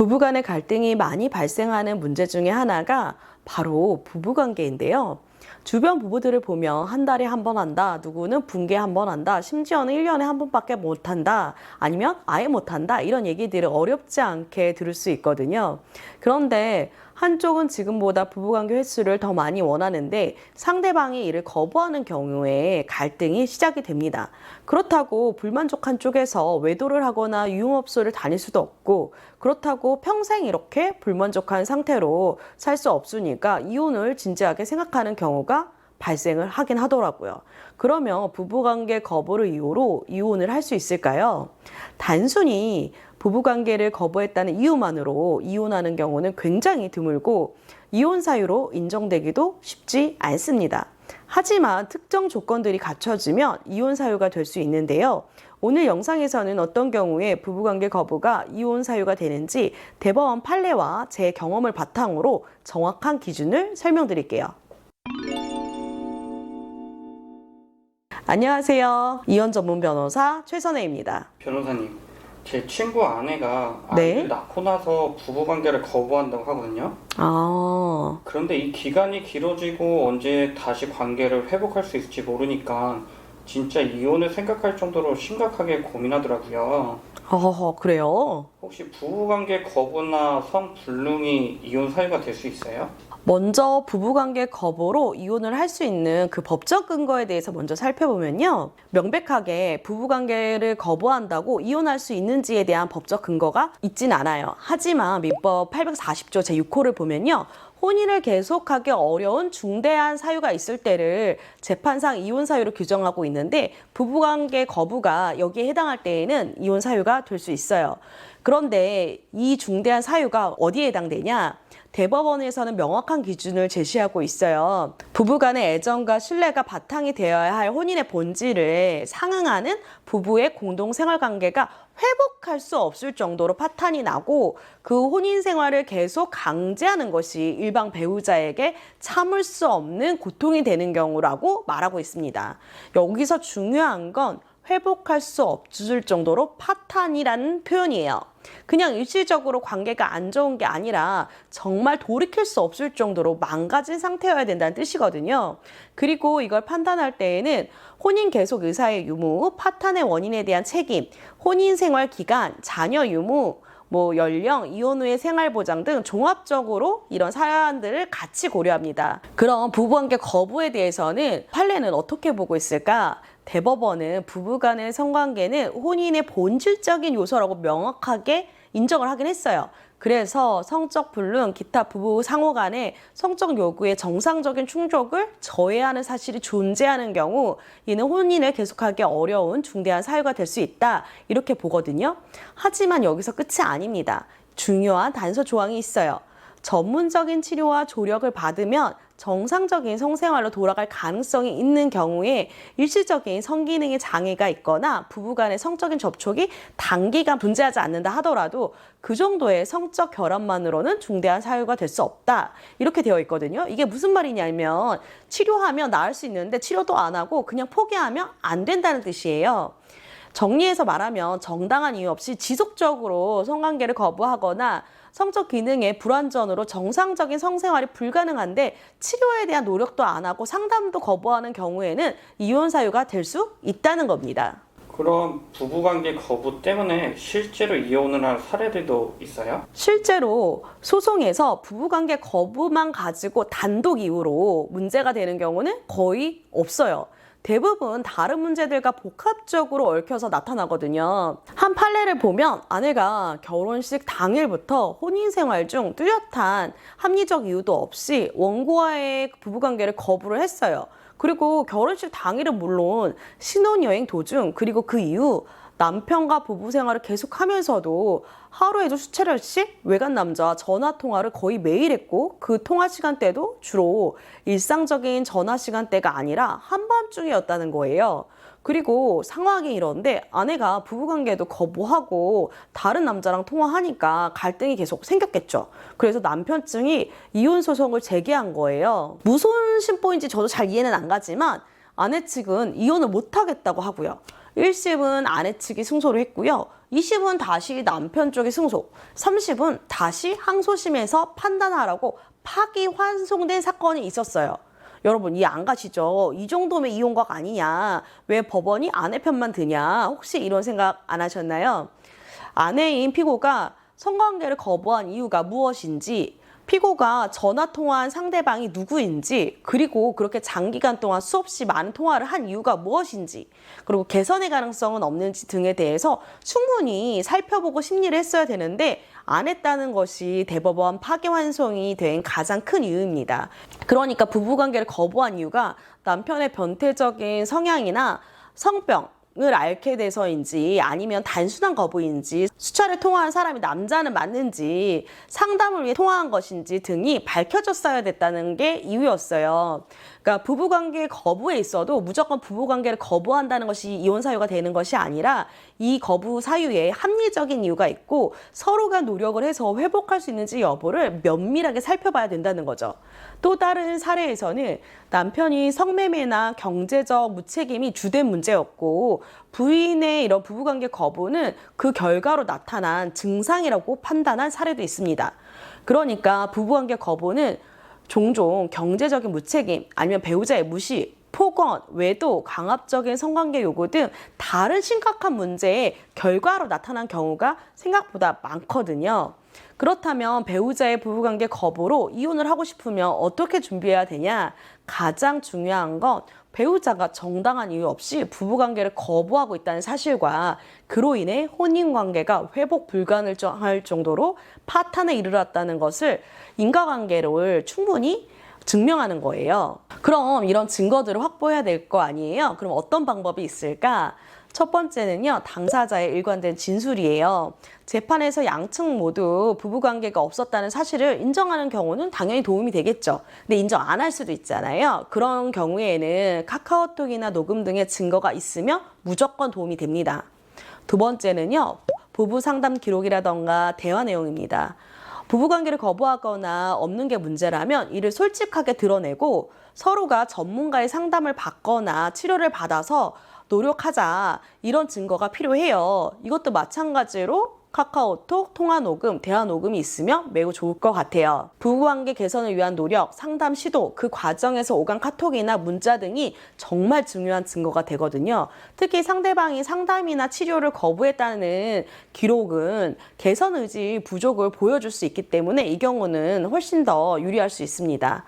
부부간의 갈등이 많이 발생하는 문제 중에 하나가 바로 부부관계인데요. 주변 부부들을 보면 한 달에 한 번 한다, 누구는 분기에 한 번 한다, 심지어는 1년에 한 번밖에 못 한다, 아니면 아예 못 한다, 이런 얘기들을 어렵지 않게 들을 수 있거든요. 그런데 한쪽은 지금보다 부부관계 횟수를 더 많이 원하는데 상대방이 이를 거부하는 경우에 갈등이 시작이 됩니다. 그렇다고 불만족한 쪽에서 외도를 하거나 유흥업소를 다닐 수도 없고, 그렇다고 평생 이렇게 불만족한 상태로 살 수 없으니까 이혼을 진지하게 생각하는 경우가 발생을 하긴 하더라고요. 그러면 부부관계 거부를 이유로 이혼을 할 수 있을까요? 단순히 부부관계를 거부했다는 이유만으로 이혼하는 경우는 굉장히 드물고 이혼 사유로 인정되기도 쉽지 않습니다. 하지만 특정 조건들이 갖춰지면 이혼 사유가 될 수 있는데요. 오늘 영상에서는 어떤 경우에 부부관계 거부가 이혼 사유가 되는지 대법원 판례와 제 경험을 바탕으로 정확한 기준을 설명드릴게요. 안녕하세요. 이혼 전문 변호사 최선혜입니다. 변호사님, 제 친구 아내가 네. 아이를 낳고 나서 부부관계를 거부한다고 하거든요. 그런데 이 기간이 길어지고 언제 다시 관계를 회복할 수 있을지 모르니까 진짜 이혼을 생각할 정도로 심각하게 고민하더라고요. 그래요? 혹시 부부관계 거부나 성불능이 이혼 사유가 될 수 있어요? 먼저 부부관계 거부로 이혼을 할 수 있는 그 법적 근거에 대해서 먼저 살펴보면요. 명백하게 부부관계를 거부한다고 이혼할 수 있는지에 대한 법적 근거가 있진 않아요. 하지만 민법 840조 제6호를 보면요. 혼인을 계속하기 어려운 중대한 사유가 있을 때를 재판상 이혼 사유로 규정하고 있는데 부부관계 거부가 여기에 해당할 때에는 이혼 사유가 될 수 있어요. 그런데 이 중대한 사유가 어디에 해당되냐? 대법원에서는 명확한 기준을 제시하고 있어요. 부부간의 애정과 신뢰가 바탕이 되어야 할 혼인의 본질을 상응하는 부부의 공동생활관계가 회복할 수 없을 정도로 파탄이 나고 그 혼인 생활을 계속 강제하는 것이 일방 배우자에게 참을 수 없는 고통이 되는 경우라고 말하고 있습니다. 여기서 중요한 건 회복할 수 없을 정도로 파탄이라는 표현이에요. 그냥 일시적으로 관계가 안 좋은 게 아니라 정말 돌이킬 수 없을 정도로 망가진 상태여야 된다는 뜻이거든요. 그리고 이걸 판단할 때에는 혼인 계속 의사의 유무, 파탄의 원인에 대한 책임, 혼인 생활 기간, 자녀 유무, 연령, 이혼 후의 생활보장 등 종합적으로 이런 사안들을 같이 고려합니다. 그럼 부부관계 거부에 대해서는 판례는 어떻게 보고 있을까? 대법원은 부부간의 성관계는 혼인의 본질적인 요소라고 명확하게 인정을 하긴 했어요. 그래서 성적 불능, 기타 부부 상호 간의 성적 요구의 정상적인 충족을 저해하는 사실이 존재하는 경우 이는 혼인을 계속하기 어려운 중대한 사유가 될 수 있다. 이렇게 보거든요. 하지만 여기서 끝이 아닙니다. 중요한 단서 조항이 있어요. 전문적인 치료와 조력을 받으면 정상적인 성생활로 돌아갈 가능성이 있는 경우에 일시적인 성기능의 장애가 있거나 부부간의 성적인 접촉이 단기간 존재하지 않는다 하더라도 그 정도의 성적 결합만으로는 중대한 사유가 될 수 없다. 이렇게 되어 있거든요. 이게 무슨 말이냐면 치료하면 나을 수 있는데 치료도 안 하고 그냥 포기하면 안 된다는 뜻이에요. 정리해서 말하면 정당한 이유 없이 지속적으로 성관계를 거부하거나 성적 기능의 불완전으로 정상적인 성생활이 불가능한데 치료에 대한 노력도 안 하고 상담도 거부하는 경우에는 이혼 사유가 될 수 있다는 겁니다. 그럼 부부관계 거부 때문에 실제로 이혼을 한 사례들도 있어요? 실제로 소송에서 부부관계 거부만 가지고 단독 이유로 문제가 되는 경우는 거의 없어요. 대부분 다른 문제들과 복합적으로 얽혀서 나타나거든요. 한 판례를 보면 아내가 결혼식 당일부터 혼인생활 중 뚜렷한 합리적 이유도 없이 원고와의 부부관계를 거부를 했어요. 그리고 결혼식 당일은 물론 신혼여행 도중 그리고 그 이후 남편과 부부 생활을 계속하면서도 하루에도 수차례씩 외간 남자와 전화 통화를 거의 매일 했고 그 통화 시간대도 주로 일상적인 전화 시간대가 아니라 한밤중이었다는 거예요. 그리고 상황이 이런데 아내가 부부관계도 거부하고 다른 남자랑 통화하니까 갈등이 계속 생겼겠죠. 그래서 남편 측이 이혼 소송을 제기한 거예요. 무슨 심보인지 저도 잘 이해는 안 가지만 아내 측은 이혼을 못 하겠다고 하고요. 1심은 아내 측이 승소를 했고요. 20은 다시 남편 쪽이 승소, 30은 다시 항소심에서 판단하라고 파기환송된 사건이 있었어요. 여러분 이해 안 가시죠? 이 정도면 이혼각 아니냐? 왜 법원이 아내 편만 드냐? 혹시 이런 생각 안 하셨나요? 아내인 피고가 성관계를 거부한 이유가 무엇인지, 피고가 전화 통화한 상대방이 누구인지, 그리고 그렇게 장기간 동안 수없이 많은 통화를 한 이유가 무엇인지, 그리고 개선의 가능성은 없는지 등에 대해서 충분히 살펴보고 심리를 했어야 되는데 안 했다는 것이 대법원 파기환송이 된 가장 큰 이유입니다. 그러니까 부부관계를 거부한 이유가 남편의 변태적인 성향이나 성병, 을 앓게 돼서인지 아니면 단순한 거부인지, 수차례 통화한 사람이 남자는 맞는지, 상담을 위해 통화한 것인지 등이 밝혀졌어야 됐다는 게 이유였어요. 그러니까 부부관계 거부에 있어도 무조건 부부관계를 거부한다는 것이 이혼 사유가 되는 것이 아니라 이 거부 사유에 합리적인 이유가 있고 서로가 노력을 해서 회복할 수 있는지 여부를 면밀하게 살펴봐야 된다는 거죠. 또 다른 사례에서는 남편이 성매매나 경제적 무책임이 주된 문제였고 부인의 이런 부부관계 거부는 그 결과로 나타난 증상이라고 판단한 사례도 있습니다. 그러니까 부부관계 거부는 종종 경제적인 무책임, 아니면 배우자의 무시, 폭언, 외도, 강압적인 성관계 요구 등 다른 심각한 문제의 결과로 나타난 경우가 생각보다 많거든요. 그렇다면 배우자의 부부관계 거부로 이혼을 하고 싶으면 어떻게 준비해야 되냐? 가장 중요한 건 배우자가 정당한 이유 없이 부부관계를 거부하고 있다는 사실과 그로 인해 혼인관계가 회복 불가능할 정도로 파탄에 이르렀다는 것을 인과관계를 충분히 증명하는 거예요. 그럼 이런 증거들을 확보해야 될 거 아니에요? 그럼 어떤 방법이 있을까? 첫 번째는요, 당사자의 일관된 진술이에요. 재판에서 양측 모두 부부관계가 없었다는 사실을 인정하는 경우는 당연히 도움이 되겠죠. 근데 인정 안 할 수도 있잖아요. 그런 경우에는 카카오톡이나 녹음 등의 증거가 있으면 무조건 도움이 됩니다. 두 번째는요, 부부 상담 기록이라던가 대화 내용입니다. 부부관계를 거부하거나 없는 게 문제라면 이를 솔직하게 드러내고 서로가 전문가의 상담을 받거나 치료를 받아서 노력하자, 이런 증거가 필요해요. 이것도 마찬가지로 카카오톡, 통화 녹음, 대화 녹음이 있으면 매우 좋을 것 같아요. 부부관계 개선을 위한 노력, 상담 시도, 그 과정에서 오간 카톡이나 문자 등이 정말 중요한 증거가 되거든요. 특히 상대방이 상담이나 치료를 거부했다는 기록은 개선 의지 부족을 보여줄 수 있기 때문에 이 경우는 훨씬 더 유리할 수 있습니다.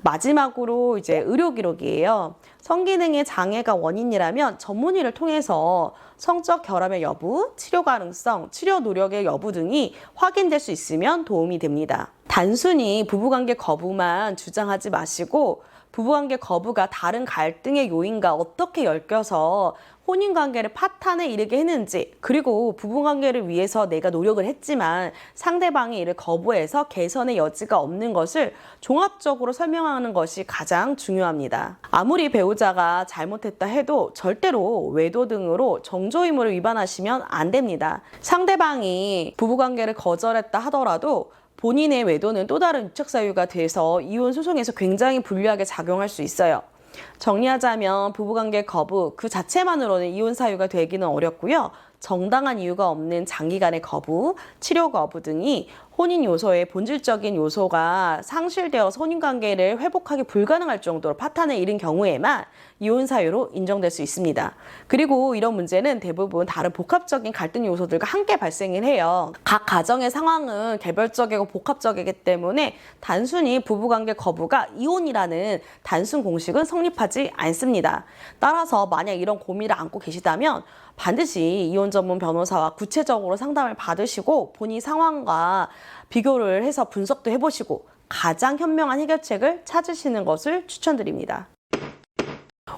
마지막으로 이제 의료 기록이에요. 성기능의 장애가 원인이라면 전문의를 통해서 성적 결함의 여부, 치료 가능성, 치료 노력의 여부 등이 확인될 수 있으면 도움이 됩니다. 단순히 부부관계 거부만 주장하지 마시고 부부관계 거부가 다른 갈등의 요인과 어떻게 엮여서 혼인관계를 파탄에 이르게 했는지, 그리고 부부관계를 위해서 내가 노력을 했지만 상대방이 이를 거부해서 개선의 여지가 없는 것을 종합적으로 설명하는 것이 가장 중요합니다. 아무리 배우자가 잘못했다 해도 절대로 외도 등으로 정조 의무를 위반하시면 안 됩니다. 상대방이 부부관계를 거절했다 하더라도 본인의 외도는 또 다른 유책 사유가 돼서 이혼 소송에서 굉장히 불리하게 작용할 수 있어요. 정리하자면 부부관계 거부 그 자체만으로는 이혼 사유가 되기는 어렵고요. 정당한 이유가 없는 장기간의 거부, 치료 거부 등이 혼인 요소의 본질적인 요소가 상실되어서 혼인관계를 회복하기 불가능할 정도로 파탄에 이른 경우에만 이혼 사유로 인정될 수 있습니다. 그리고 이런 문제는 대부분 다른 복합적인 갈등 요소들과 함께 발생을 해요. 각 가정의 상황은 개별적이고 복합적이기 때문에 단순히 부부관계 거부가 이혼이라는 단순 공식은 성립하지 않습니다. 따라서 만약 이런 고민을 안고 계시다면 반드시 이혼 전문 변호사와 구체적으로 상담을 받으시고 본인 상황과 비교를 해서 분석도 해보시고 가장 현명한 해결책을 찾으시는 것을 추천드립니다.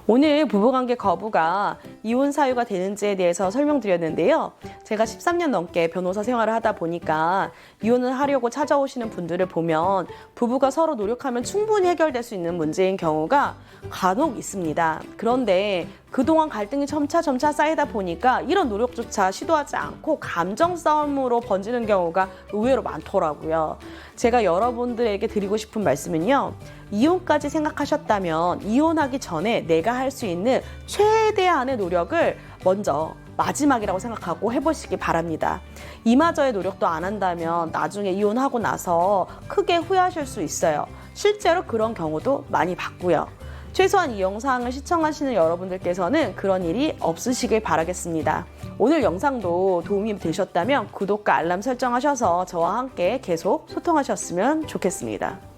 오늘 부부관계 거부가 이혼 사유가 되는지에 대해서 설명드렸는데요. 제가 13년 넘게 변호사 생활을 하다 보니까 이혼을 하려고 찾아오시는 분들을 보면 부부가 서로 노력하면 충분히 해결될 수 있는 문제인 경우가 간혹 있습니다. 그런데 그동안 갈등이 점차 쌓이다 보니까 이런 노력조차 시도하지 않고 감정 싸움으로 번지는 경우가 의외로 많더라고요. 제가 여러분들에게 드리고 싶은 말씀은요. 이혼까지 생각하셨다면 이혼하기 전에 내가 할 수 있는 최대한의 노력을 먼저 마지막이라고 생각하고 해보시기 바랍니다. 이마저의 노력도 안 한다면 나중에 이혼하고 나서 크게 후회하실 수 있어요. 실제로 그런 경우도 많이 봤고요. 최소한 이 영상을 시청하시는 여러분들께서는 그런 일이 없으시길 바라겠습니다. 오늘 영상도 도움이 되셨다면 구독과 알람 설정하셔서 저와 함께 계속 소통하셨으면 좋겠습니다.